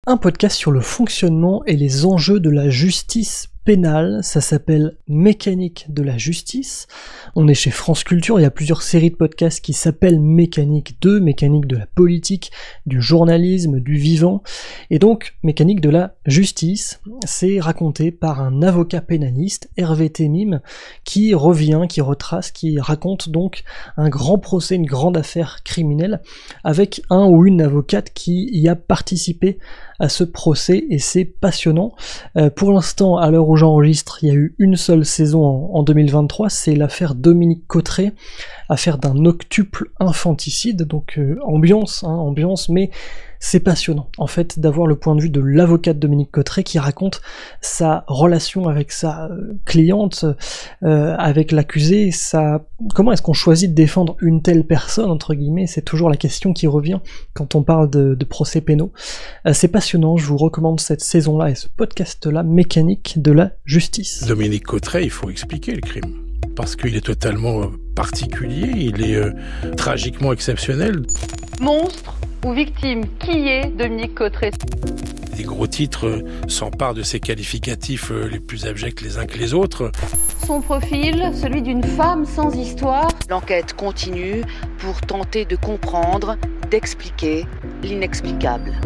un podcast sur le fonctionnement et les enjeux de la justice pénale. Ça s'appelle Mécanique de la justice. On est chez France Culture, il y a plusieurs séries de podcasts qui s'appellent Mécanique 2, Mécanique de la politique, du journalisme, du vivant. Et donc, Mécanique de la justice, c'est raconté par un avocat pénaliste, Hervé Temim, qui revient, qui retrace, qui raconte donc un grand procès, une grande affaire criminelle, avec un ou une avocate qui y a participé à ce procès, et c'est passionnant. Pour l'instant, à l'heure où j'enregistre, il y a eu une seule saison en 2023, c'est l'affaire Dominique Cotterêts, affaire d'un octuple infanticide, donc ambiance, mais c'est passionnant, en fait, d'avoir le point de vue de l'avocat de Dominique Cotterêts qui raconte sa relation avec sa cliente, avec l'accusé, comment est-ce qu'on choisit de défendre une telle personne, entre guillemets, c'est toujours la question qui revient quand on parle de procès pénaux. C'est passionnant, je vous recommande cette saison-là et ce podcast-là, Mécanique de la justice. Dominique Cotterêts, il faut expliquer le crime, parce qu'il est totalement particulier, il est tragiquement exceptionnel. Monstre ou victime, qui est Dominique Cotterêts ? Les gros titres s'emparent de ces qualificatifs les plus abjects les uns que les autres. Son profil, celui d'une femme sans histoire. L'enquête continue pour tenter de comprendre, d'expliquer l'inexplicable.